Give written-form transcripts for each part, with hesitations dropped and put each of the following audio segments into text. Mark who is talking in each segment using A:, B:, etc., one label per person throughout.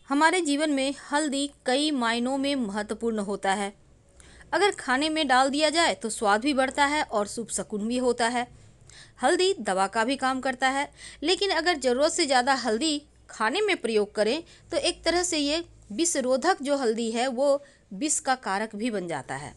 A: हमारे जीवन में हल्दी कई मायनों में महत्वपूर्ण होता है। अगर खाने में डाल दिया जाए तो स्वाद भी बढ़ता है और शुभ शकुन भी होता है। हल्दी दवा का भी काम करता है, लेकिन अगर ज़रूरत से ज़्यादा हल्दी खाने में प्रयोग करें तो एक तरह से ये विषरोधक जो हल्दी है वो विष का कारक भी बन जाता है।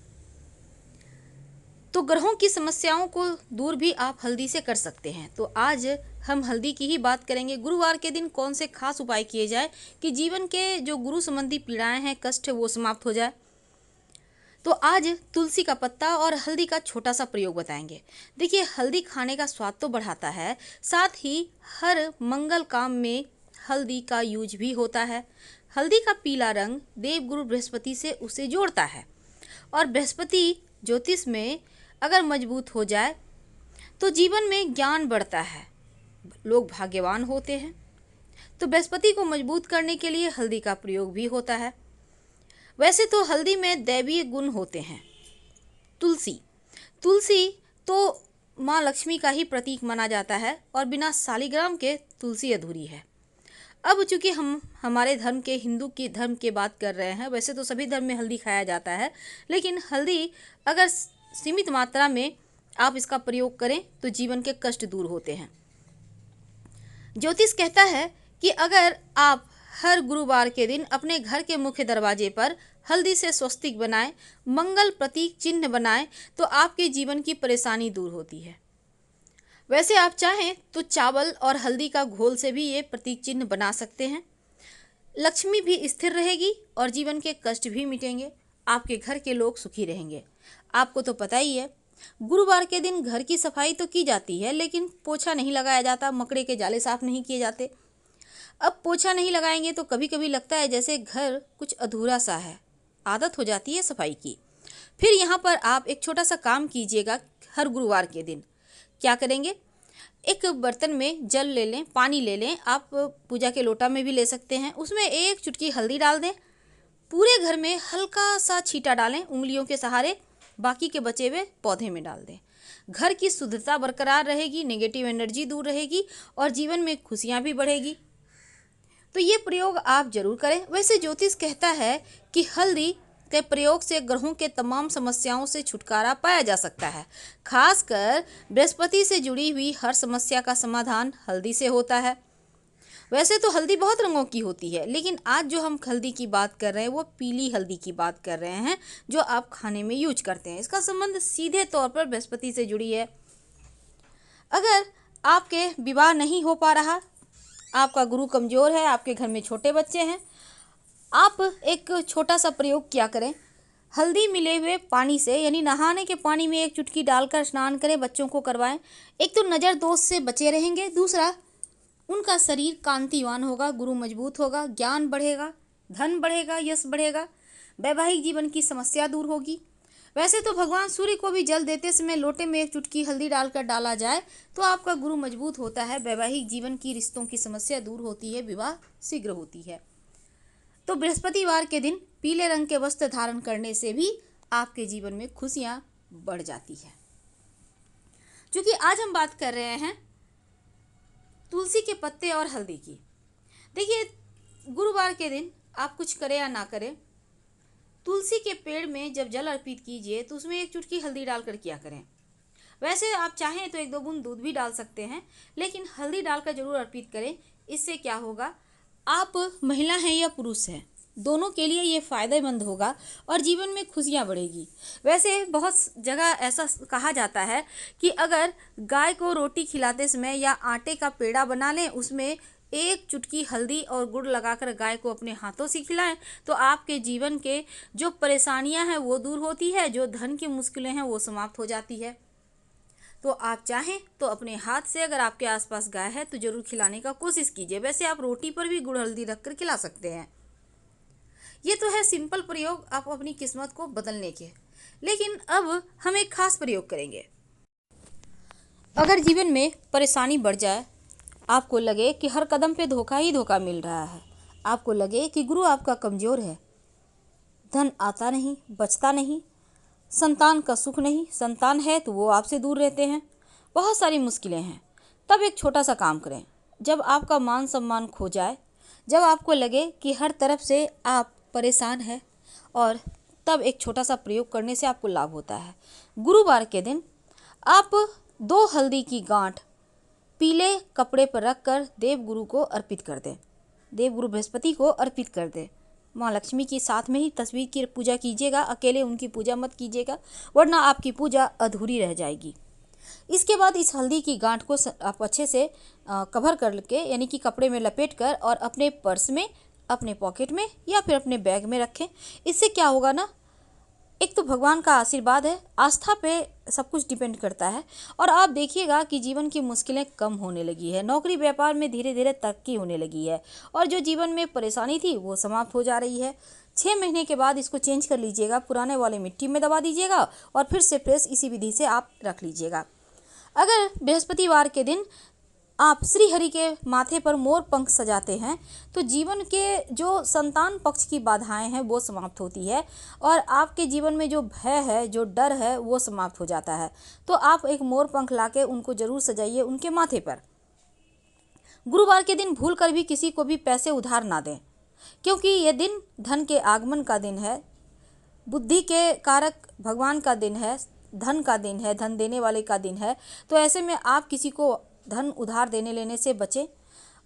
A: तो ग्रहों की समस्याओं को दूर भी आप हल्दी से कर सकते हैं। तो आज हम हल्दी की ही बात करेंगे। गुरुवार के दिन कौन से खास उपाय किए जाए कि जीवन के जो गुरु संबंधी पीड़ाएं हैं, कष्ट है, वो समाप्त हो जाए। तो आज तुलसी का पत्ता और हल्दी का छोटा सा प्रयोग बताएंगे। देखिए, हल्दी खाने का स्वाद तो बढ़ाता है, साथ ही हर मंगल काम में हल्दी का यूज भी होता है। हल्दी का पीला रंग देवगुरु बृहस्पति से उसे जोड़ता है और बृहस्पति ज्योतिष में अगर मजबूत हो जाए तो जीवन में ज्ञान बढ़ता है, लोग भाग्यवान होते हैं। तो बृहस्पति को मजबूत करने के लिए हल्दी का प्रयोग भी होता है। वैसे तो हल्दी में दैवीय गुण होते हैं। तुलसी तुलसी तो माँ लक्ष्मी का ही प्रतीक माना जाता है और बिना शालिग्राम के तुलसी अधूरी है। अब चूंकि हम हमारे धर्म के हिंदू के धर्म की बात कर रहे हैं, वैसे तो सभी धर्म में हल्दी खाया जाता है, लेकिन हल्दी अगर सीमित मात्रा में आप इसका प्रयोग करें तो जीवन के कष्ट दूर होते हैं। ज्योतिष कहता है कि अगर आप हर गुरुवार के दिन अपने घर के मुख्य दरवाजे पर हल्दी से स्वस्तिक बनाएं, मंगल प्रतीक चिन्ह बनाएं, तो आपके जीवन की परेशानी दूर होती है। वैसे आप चाहें तो चावल और हल्दी का घोल से भी ये प्रतीक चिन्ह बना सकते हैं। लक्ष्मी भी स्थिर रहेगी और जीवन के कष्ट भी मिटेंगे, आपके घर के लोग सुखी रहेंगे। आपको तो पता ही है, गुरुवार के दिन घर की सफाई तो की जाती है, लेकिन पोछा नहीं लगाया जाता, मकड़े के जाले साफ नहीं किए जाते। अब पोछा नहीं लगाएंगे तो कभी कभी लगता है जैसे घर कुछ अधूरा सा है, आदत हो जाती है सफाई की। फिर यहाँ पर आप एक छोटा सा काम कीजिएगा। हर गुरुवार के दिन क्या करेंगे, एक बर्तन में जल ले लें, पानी ले लें, आप पूजा के लोटा में भी ले सकते हैं। उसमें एक चुटकी हल्दी डाल दें, पूरे घर में हल्का सा छींटा डालें उंगलियों के सहारे, बाकी के बचे हुए पौधे में डाल दें। घर की शुद्धता बरकरार रहेगी, नेगेटिव एनर्जी दूर रहेगी और जीवन में खुशियाँ भी बढ़ेगी। तो ये प्रयोग आप जरूर करें। वैसे ज्योतिष कहता है कि हल्दी के प्रयोग से ग्रहों के तमाम समस्याओं से छुटकारा पाया जा सकता है। खासकर बृहस्पति से जुड़ी हुई हर समस्या का समाधान हल्दी से होता है। वैसे तो हल्दी बहुत रंगों की होती है, लेकिन आज जो हम हल्दी की बात कर रहे हैं वो पीली हल्दी की बात कर रहे हैं, जो आप खाने में यूज करते हैं। इसका संबंध सीधे तौर पर बृहस्पति से जुड़ी है। अगर आपके विवाह नहीं हो पा रहा, आपका गुरु कमज़ोर है, आपके घर में छोटे बच्चे हैं, आप एक छोटा सा प्रयोग क्या करें, हल्दी मिले हुए पानी से, यानी नहाने के पानी में एक चुटकी डालकर स्नान करें, बच्चों को करवाएं। एक तो नज़र दोष से बचे रहेंगे, दूसरा उनका शरीर कांतिवान होगा, गुरु मजबूत होगा, ज्ञान बढ़ेगा, धन बढ़ेगा, यश बढ़ेगा, वैवाहिक जीवन की समस्या दूर होगी। वैसे तो भगवान सूर्य को भी जल देते समय लोटे में एक चुटकी हल्दी डालकर डाला जाए तो आपका गुरु मजबूत होता है, वैवाहिक जीवन की रिश्तों की समस्या दूर होती है, विवाह शीघ्र होती है। तो बृहस्पतिवार के दिन पीले रंग के वस्त्र धारण करने से भी आपके जीवन में खुशियाँ बढ़ जाती है। क्योंकि आज हम बात कर रहे हैं तुलसी के पत्ते और हल्दी की। देखिए, गुरुवार के दिन आप कुछ करें या ना करें, तुलसी के पेड़ में जब जल अर्पित कीजिए तो उसमें एक चुटकी हल्दी डालकर किया करें। वैसे आप चाहें तो एक दो बूंद दूध भी डाल सकते हैं, लेकिन हल्दी डालकर जरूर अर्पित करें। इससे क्या होगा, आप महिला हैं या पुरुष हैं, दोनों के लिए ये फ़ायदेमंद होगा और जीवन में खुशियाँ बढ़ेगी। वैसे बहुत जगह ऐसा कहा जाता है कि अगर गाय को रोटी खिलाते समय या आटे का पेड़ा बना लें, उसमें एक चुटकी हल्दी और गुड़ लगाकर गाय को अपने हाथों से खिलाएं तो आपके जीवन के जो परेशानियां हैं वो दूर होती है, जो धन की मुश्किलें हैं वो समाप्त हो जाती है। तो आप चाहें तो अपने हाथ से, अगर आपके आसपास गाय है तो जरूर खिलाने का कोशिश कीजिए। वैसे आप रोटी पर भी गुड़ हल्दी रखकर खिला सकते हैं। ये तो है सिंपल प्रयोग आप अपनी किस्मत को बदलने के, लेकिन अब हम एक खास प्रयोग करेंगे। अगर जीवन में परेशानी बढ़ जाए, आपको लगे कि हर कदम पे धोखा ही धोखा मिल रहा है, आपको लगे कि गुरु आपका कमज़ोर है, धन आता नहीं, बचता नहीं, संतान का सुख नहीं, संतान है तो वो आपसे दूर रहते हैं, बहुत सारी मुश्किलें हैं, तब एक छोटा सा काम करें। जब आपका मान सम्मान खो जाए, जब आपको लगे कि हर तरफ से आप परेशान हैं, और तब एक छोटा सा प्रयोग करने से आपको लाभ होता है। गुरुवार के दिन आप 2 हल्दी की गांठ पीले कपड़े पर रखकर देवगुरु को अर्पित कर दें, देवगुरु बृहस्पति को अर्पित कर दें। माँ लक्ष्मी की साथ में ही तस्वीर की पूजा कीजिएगा, अकेले उनकी पूजा मत कीजिएगा, वरना आपकी पूजा अधूरी रह जाएगी। इसके बाद इस हल्दी की गांठ को आप अच्छे से कवर करके, यानी कि कपड़े में लपेट कर, और अपने पर्स में, अपने पॉकेट में या फिर अपने बैग में रखें। इससे क्या होगा ना, एक तो भगवान का आशीर्वाद है, आस्था पे सब कुछ डिपेंड करता है, और आप देखिएगा कि जीवन की मुश्किलें कम होने लगी है, नौकरी व्यापार में धीरे धीरे तरक्की होने लगी है, और जो जीवन में परेशानी थी वो समाप्त हो जा रही है। 6 महीने के बाद इसको चेंज कर लीजिएगा, पुराने वाले मिट्टी में दबा दीजिएगा और फिर से प्रेस इसी विधि से आप रख लीजिएगा। अगर बृहस्पतिवार के दिन आप श्री हरि के माथे पर मोर पंख सजाते हैं तो जीवन के जो संतान पक्ष की बाधाएं हैं वो समाप्त होती है, और आपके जीवन में जो भय है, जो डर है, वो समाप्त हो जाता है। तो आप एक मोर पंख लाके उनको जरूर सजाइए उनके माथे पर। गुरुवार के दिन भूल कर भी किसी को भी पैसे उधार ना दें, क्योंकि ये दिन धन के आगमन का दिन है, बुद्धि के कारक भगवान का दिन है, धन का दिन है, धन देने वाले का दिन है। तो ऐसे में आप किसी को धन उधार देने लेने से बचें।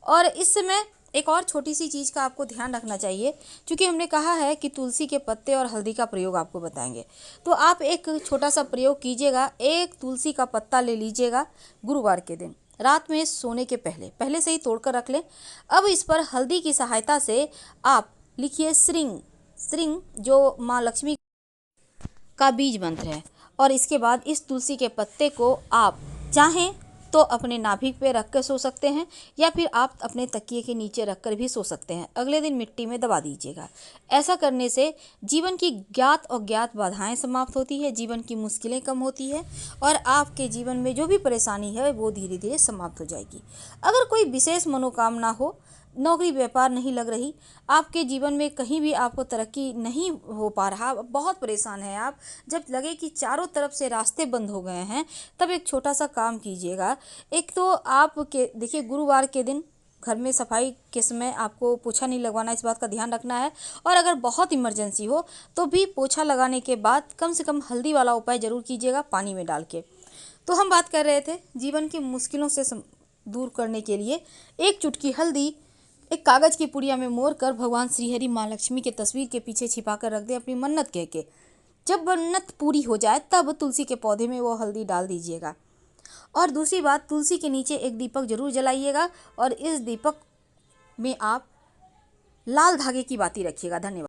A: और इस समय एक और छोटी सी चीज़ का आपको ध्यान रखना चाहिए, क्योंकि हमने कहा है कि तुलसी के पत्ते और हल्दी का प्रयोग आपको बताएंगे, तो आप एक छोटा सा प्रयोग कीजिएगा। एक तुलसी का पत्ता ले लीजिएगा, गुरुवार के दिन रात में सोने के पहले से ही तोड़कर रख लें। अब इस पर हल्दी की सहायता से आप लिखिए श्रींग, श्रींग जो माँ लक्ष्मी का बीज मंत्र है, और इसके बाद इस तुलसी के पत्ते को आप चाहें तो अपने नाभिक पे रख कर सो सकते हैं, या फिर आप अपने तकिए के नीचे रख कर भी सो सकते हैं। अगले दिन मिट्टी में दबा दीजिएगा। ऐसा करने से जीवन की ज्ञात और ज्ञात बाधाएं समाप्त होती है, जीवन की मुश्किलें कम होती है, और आपके जीवन में जो भी परेशानी है वो धीरे धीरे समाप्त हो जाएगी। अगर कोई विशेष मनोकामना हो, नौकरी व्यापार नहीं लग रही, आपके जीवन में कहीं भी आपको तरक्की नहीं हो पा रहा, बहुत परेशान हैं आप, जब लगे कि चारों तरफ से रास्ते बंद हो गए हैं, तब एक छोटा सा काम कीजिएगा। एक तो आप के देखिए, गुरुवार के दिन घर में सफाई के समय आपको पोछा नहीं लगवाना, इस बात का ध्यान रखना है। और अगर बहुत इमरजेंसी हो तो भी पोछा लगाने के बाद कम से कम हल्दी वाला उपाय ज़रूर कीजिएगा, पानी में डाल के। तो हम बात कर रहे थे जीवन की मुश्किलों से दूर करने के लिए एक चुटकी हल्दी एक कागज की पुड़िया में मोड़ कर भगवान श्रीहरि माँ लक्ष्मी के तस्वीर के पीछे छिपा कर रख दें, अपनी मन्नत कह के। जब मन्नत पूरी हो जाए तब तुलसी के पौधे में वो हल्दी डाल दीजिएगा। और दूसरी बात, तुलसी के नीचे एक दीपक जरूर जलाइएगा, और इस दीपक में आप लाल धागे की बाती रखिएगा। धन्यवाद।